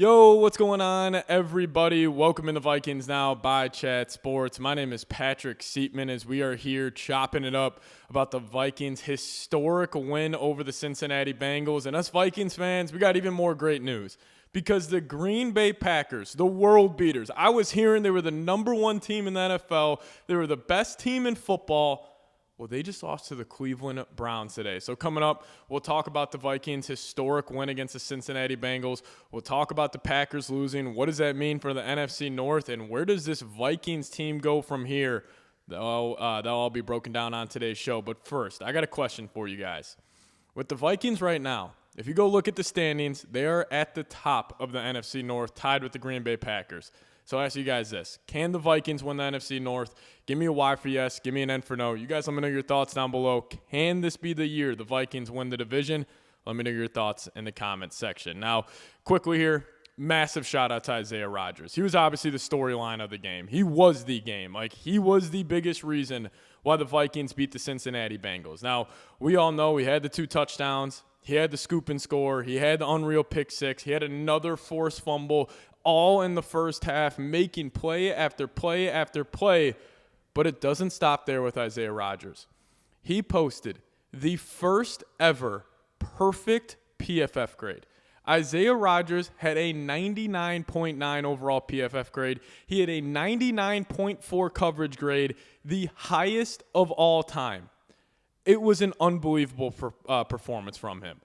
Yo, what's going on, everybody? Welcome in the Vikings Now by Chat Sports. My name is Patrick Siepman as we are here chopping it up about the Vikings' historic win over the Cincinnati Bengals. And us Vikings fans, we got even more great news because the Green Bay Packers, the world beaters, I was hearing they were the number one team in the NFL. They were the best team in football. Well, they just lost to the Cleveland Browns today. So coming up, we'll talk about the Vikings' historic win against the Cincinnati Bengals. We'll talk about the Packers losing. What does that mean for the NFC North? And where does this Vikings team go from here? That'll all be broken down on today's show. But first, I got a question for you guys. With the Vikings right now, if you go look at the standings, they are at the top of the NFC North, tied with the Green Bay Packers. So I ask you guys this. Can the Vikings win the NFC North? Give me a Y for yes. Give me an N for no. You guys let me know your thoughts down below. Can this be the year the Vikings win the division? Let me know your thoughts in the comments section. Now, quickly here, massive shout out to Isaiah Rodgers. He was obviously the storyline of the game. He was the game. He was the biggest reason why the Vikings beat the Cincinnati Bengals. Now, we all know he had the 2 touchdowns. He had the scoop and score. He had the unreal pick 6. He had another forced fumble, all in the first half, making play after play after play. But it doesn't stop there with Isaiah Rodgers. He posted the first ever perfect PFF grade. Isaiah Rodgers had a 99.9 overall PFF grade. He had a 99.4 coverage grade, the highest of all time. It was an unbelievable performance from him.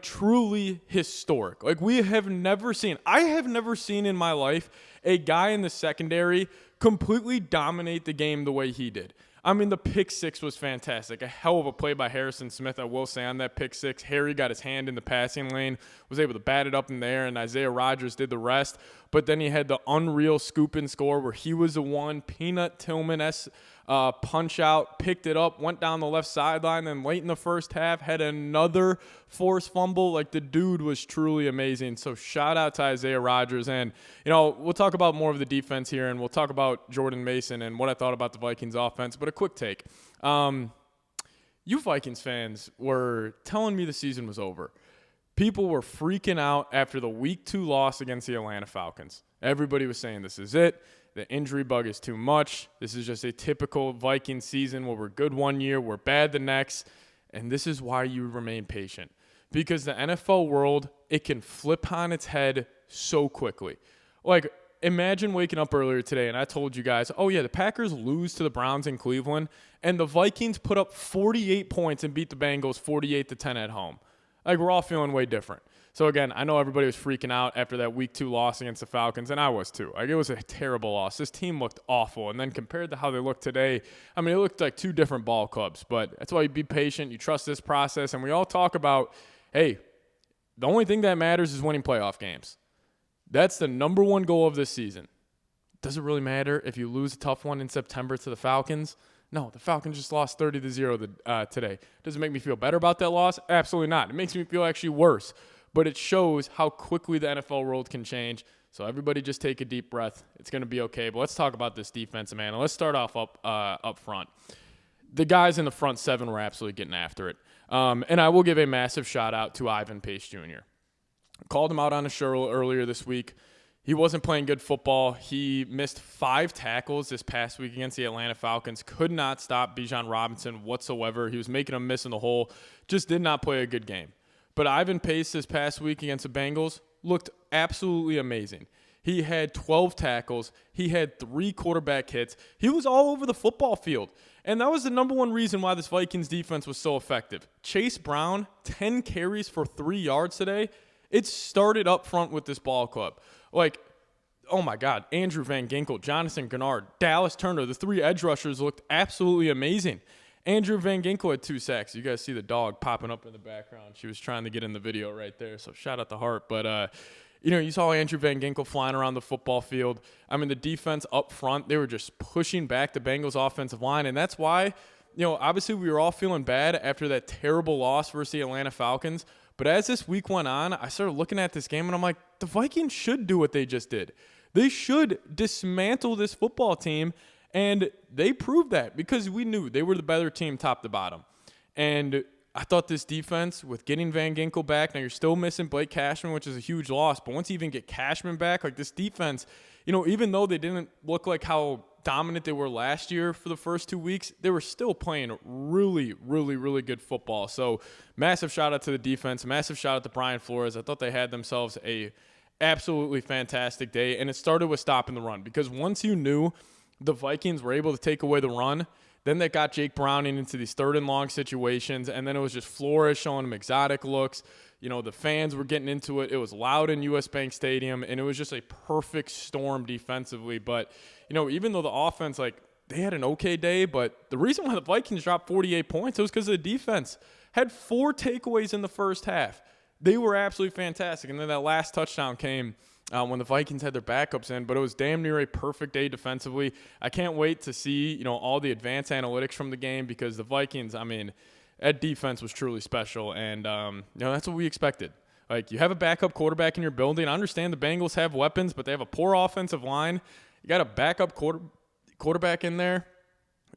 Truly historic. I have never seen in my life a guy in the secondary completely dominate the game the way he did. I mean, the pick 6 was fantastic. A hell of a play by Harrison Smith, I will say, on that pick 6. Harry got his hand in the passing lane, was able to bat it up in the air, and Isaiah Rodgers did the rest. But then he had the unreal scoop and score where he was the one, Peanut Tillman-esque punch out, picked it up, went down the left sideline, then late in the first half had another forced fumble. The dude was truly amazing. So shout out to Isaiah Rodgers. And, we'll talk about more of the defense here, and we'll talk about Jordan Mason and what I thought about the Vikings offense. But a quick take. You Vikings fans were telling me the season was over. People were freaking out after the Week 2 loss against the Atlanta Falcons. Everybody was saying this is it. The injury bug is too much. This is just a typical Viking season where we're good one year, we're bad the next. And this is why you remain patient. Because the NFL world, it can flip on its head so quickly. Imagine waking up earlier today and I told you guys, oh yeah, the Packers lose to the Browns in Cleveland, and the Vikings put up 48 points and beat the Bengals 48-10 at home. We're all feeling way different. So, again, I know everybody was freaking out after that Week 2 loss against the Falcons, and I was too. It was a terrible loss. This team looked awful. And then compared to how they look today, it looked like 2 different ball clubs. But that's why you be patient. You trust this process. And we all talk about, hey, the only thing that matters is winning playoff games. That's the number one goal of this season. Does it really matter if you lose a tough one in September to the Falcons? No, the Falcons just lost 30-0 today. Does it make me feel better about that loss? Absolutely not. It makes me feel actually worse. But it shows how quickly the NFL world can change. So everybody just take a deep breath. It's going to be okay. But let's talk about this defense, man. Let's start off up front. The guys in the front 7 were absolutely getting after it. And I will give a massive shout-out to Ivan Pace Jr. Called him out on a show earlier this week. He wasn't playing good football. He missed 5 tackles this past week against the Atlanta Falcons. Could not stop Bijan Robinson whatsoever. He was making a miss in the hole. Just did not play a good game. But Ivan Pace this past week against the Bengals looked absolutely amazing. He had 12 tackles. He had 3 quarterback hits. He was all over the football field. And that was the number one reason why this Vikings defense was so effective. Chase Brown, 10 carries for 3 yards today. It started up front with this ball club. Oh my God, Andrew Van Ginkel, Jonathan Gennard, Dallas Turner, the 3 edge rushers looked absolutely amazing. Andrew Van Ginkel had 2 sacks. You guys see the dog popping up in the background. She was trying to get in the video right there, so shout out to Hart. But, you saw Andrew Van Ginkel flying around the football field. The defense up front, they were just pushing back the Bengals' offensive line, and that's why, obviously we were all feeling bad after that terrible loss versus the Atlanta Falcons. But as this week went on, I started looking at this game, and I'm like, the Vikings should do what they just did. They should dismantle this football team. And they proved that because we knew they were the better team top to bottom. And I thought this defense, with getting Van Ginkel back, now you're still missing Blake Cashman, which is a huge loss, but once you even get Cashman back, like this defense, even though they didn't look like how dominant they were last year for the first 2 weeks, they were still playing really, really, really good football. So massive shout out to the defense, massive shout out to Brian Flores. I thought they had themselves a absolutely fantastic day, and it started with stopping the run, because once you knew the Vikings were able to take away the run, then that got Jake Browning into these 3rd and long situations, and then it was just Flores showing him exotic looks. The fans were getting into it. It was loud in US Bank Stadium, and it was just a perfect storm defensively. But, even though the offense, they had an okay day, but the reason why the Vikings dropped 48 points, it was because the defense had 4 takeaways in the first half. They were absolutely fantastic, and then that last touchdown came when the Vikings had their backups in, but it was damn near a perfect day defensively. I can't wait to see, all the advanced analytics from the game, because the Vikings, that defense was truly special, and, that's what we expected. You have a backup quarterback in your building. I understand the Bengals have weapons, but they have a poor offensive line. You got a backup quarterback in there.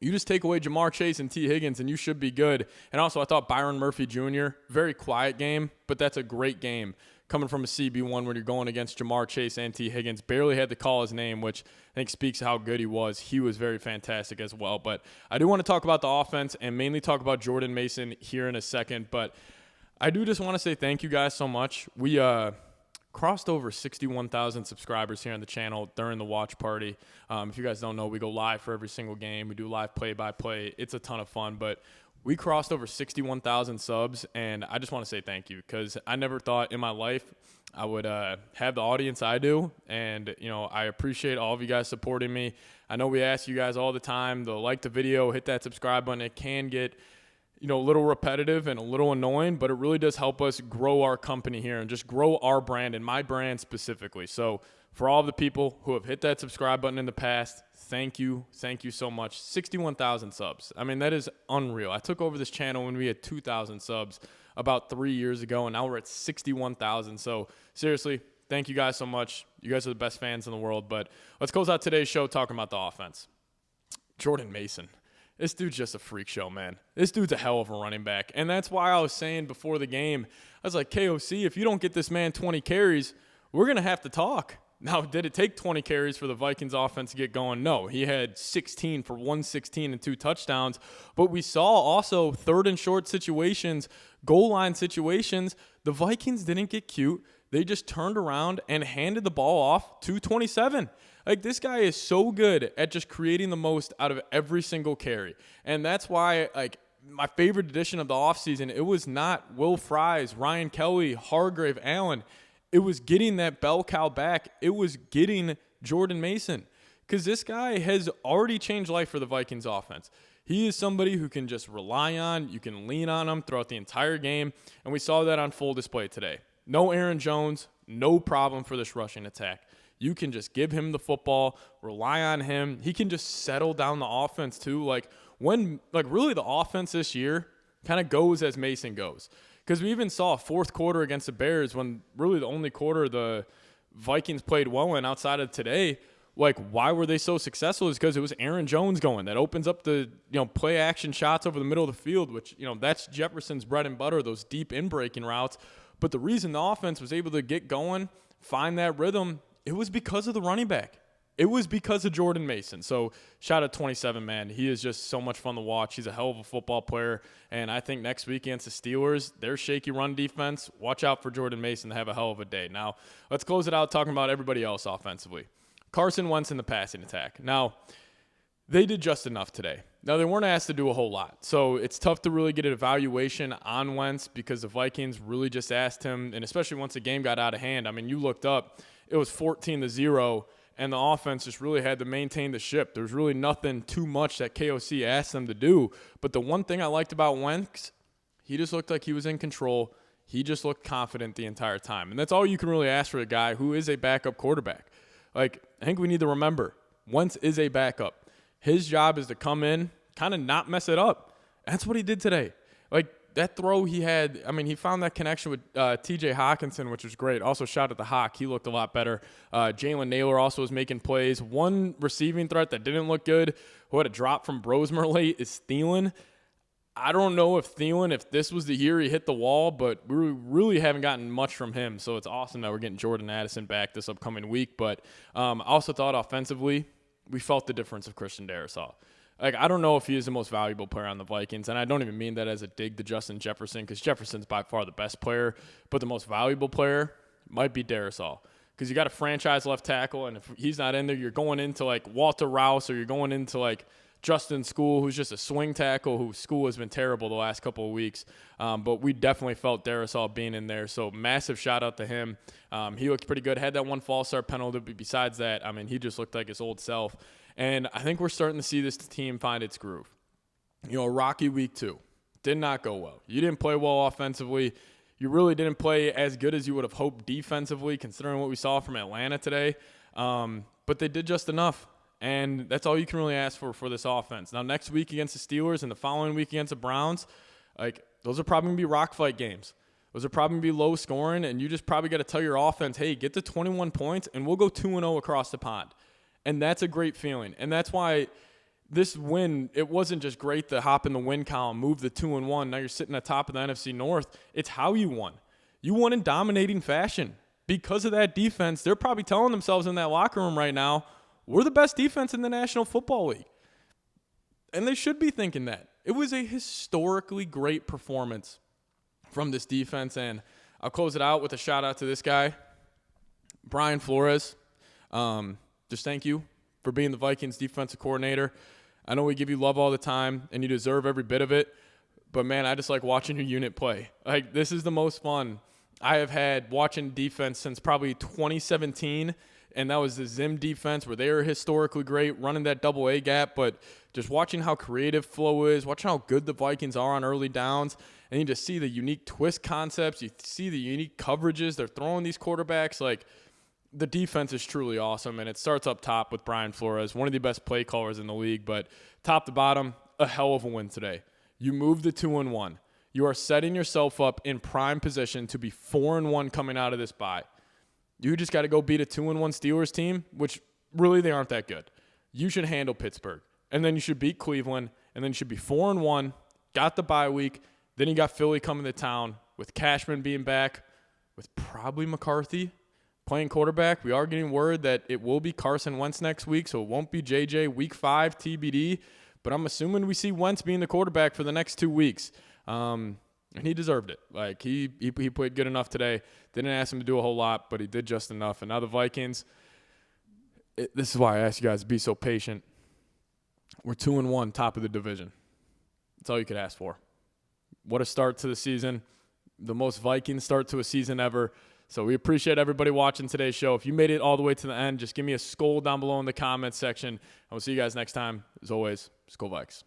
You just take away Jamar Chase and T. Higgins, and you should be good. And also, I thought Byron Murphy Jr., very quiet game, but that's a great game coming from a CB1 when you're going against Jamar Chase and T. Higgins. Barely had to call his name, which I think speaks how good he was. He was very fantastic as well. But I do want to talk about the offense and mainly talk about Jordan Mason here in a second. But I do just want to say thank you guys so much. We crossed over 61,000 subscribers here on the channel during the watch party. If you guys don't know, we go live for every single game. We do live play-by-play. It's a ton of fun, but we crossed over 61,000 subs, and I just want to say thank you, because I never thought in my life I would have the audience I do, and, I appreciate all of you guys supporting me. I know we ask you guys all the time to like the video, hit that subscribe button. It can get a little repetitive and a little annoying, but it really does help us grow our company here and just grow our brand and my brand specifically. So for all of the people who have hit that subscribe button in the past, thank you. Thank you so much. 61,000 subs. That is unreal. I took over this channel when we had 2,000 subs about 3 years ago, and now we're at 61,000. So seriously, thank you guys so much. You guys are the best fans in the world. But let's close out today's show talking about the offense. Jordan Mason. This dude's just a freak show, man. This dude's a hell of a running back. And that's why I was saying before the game, I was like, KOC, if you don't get this man 20 carries, we're going to have to talk. Now, did it take 20 carries for the Vikings offense to get going? No. He had 16 for 116 and 2 touchdowns. But we saw also 3rd and short situations, goal line situations. The Vikings didn't get cute. They just turned around and handed the ball off to 27. This guy is so good at just creating the most out of every single carry. And that's why, my favorite addition of the offseason, it was not Will Fries, Ryan Kelly, Hargrave, Allen. It was getting that bell cow back. It was getting Jordan Mason, because this guy has already changed life for the Vikings offense. He is somebody who can just rely on. You can lean on him throughout the entire game, and we saw that on full display today. No Aaron Jones, no problem for this rushing attack. You can just give him the football, rely on him. He can just settle down the offense too. Really the offense this year kind of goes as Mason goes. Because we even saw a 4th quarter against the Bears when really the only quarter the Vikings played well in outside of today. Why were they so successful is because it was Aaron Jones going. That opens up the, play action shots over the middle of the field, which, that's Jefferson's bread and butter, those deep in-breaking routes. But the reason the offense was able to get going, find that rhythm, it was because of the running back. It was because of Jordan Mason. So shout out 27, man. He is just so much fun to watch. He's a hell of a football player. And I think next week against the Steelers, their shaky run defense, watch out for Jordan Mason to have a hell of a day. Now, let's close it out talking about everybody else offensively. Carson Wentz in the passing attack. Now, they did just enough today. Now, they weren't asked to do a whole lot. So it's tough to really get an evaluation on Wentz because the Vikings really just asked him, and especially once the game got out of hand. You looked up, it was 14-0. And the offense just really had to maintain the ship. There's really nothing too much that KOC asked them to do. But the one thing I liked about Wentz, he just looked like he was in control. He just looked confident the entire time. And that's all you can really ask for a guy who is a backup quarterback. I think we need to remember, Wentz is a backup. His job is to come in, kind of not mess it up. That's what he did today. That throw he had, he found that connection with TJ Hawkinson, which was great. Also, shout out to Hawk. He looked a lot better. Jalen Naylor also was making plays. One receiving threat that didn't look good, who had a drop from Brosmer late, is Thielen. I don't know if Thielen, if this was the year he hit the wall, but we really haven't gotten much from him. So it's awesome that we're getting Jordan Addison back this upcoming week. But I also thought offensively, we felt the difference of Christian Darrisaw. Like, I don't know if he is the most valuable player on the Vikings, and I don't even mean that as a dig to Justin Jefferson, because Jefferson's by far the best player, but the most valuable player might be Darrisaw, because you got a franchise left tackle, and if he's not in there, you're going into, like, Walter Rouse, or you're going into, like, Justin School, who's just a swing tackle, whose school has been terrible the last couple of weeks. But we definitely felt Darrisaw being in there, so massive shout-out to him. He looked pretty good. Had that one false start penalty, but besides that, I mean, he just looked like his old self. And I think we're starting to see this team find its groove. You know, rocky week 2. Did not go well. You didn't play well offensively. You really didn't play as good as you would have hoped defensively, considering what we saw from Atlanta today. But they did just enough. And that's all you can really ask for this offense. Now, next week against the Steelers and the following week against the Browns, like, those are probably going to be rock fight games. Those are probably going to be low scoring, and you just probably got to tell your offense, hey, get to 21 points, and we'll go 2-0 across the pond. And that's a great feeling. And that's why this win, it wasn't just great to hop in the win column, move the 2-1. Now you're sitting at top of the NFC North. It's how you won. You won in dominating fashion. Because of that defense, they're probably telling themselves in that locker room right now, we're the best defense in the National Football League. And they should be thinking that. It was a historically great performance from this defense. And I'll close it out with a shout-out to this guy, Brian Flores. Just thank you for being the Vikings defensive coordinator. I know we give you love all the time, and you deserve every bit of it. But, man, I just like watching your unit play. Like, this is the most fun I have had watching defense since probably 2017. And that was the Zim defense where they were historically great, running that double A gap. But just watching how creative Flo is, watching how good the Vikings are on early downs, and you just see the unique twist concepts. You see the unique coverages they're throwing these quarterbacks. Like, the defense is truly awesome, and it starts up top with Brian Flores, one of the best play callers in the league. But top to bottom, a hell of a win today. You moved the 2-1. You are setting yourself up in prime position to be 4-1 coming out of this bye. You just got to go beat a 2-1 Steelers team, which really they aren't that good. You should handle Pittsburgh, and then you should beat Cleveland, and then you should be 4-1, got the bye week. Then you got Philly coming to town with Cashman being back, with probably McCarthy playing quarterback. We are getting word that it will be Carson Wentz next week, so it won't be JJ week 5 TBD. But I'm assuming we see Wentz being the quarterback for the next 2 weeks. And he deserved it. Like, he played good enough today. Didn't ask him to do a whole lot, but he did just enough. And now the Vikings, this is why I ask you guys to be so patient. We're 2-1, top of the division. That's all you could ask for. What a start to the season. The most Vikings start to a season ever. So we appreciate everybody watching today's show. If you made it all the way to the end, just give me a skull down below in the comments section. I will see you guys next time. As always, Skull Vikes.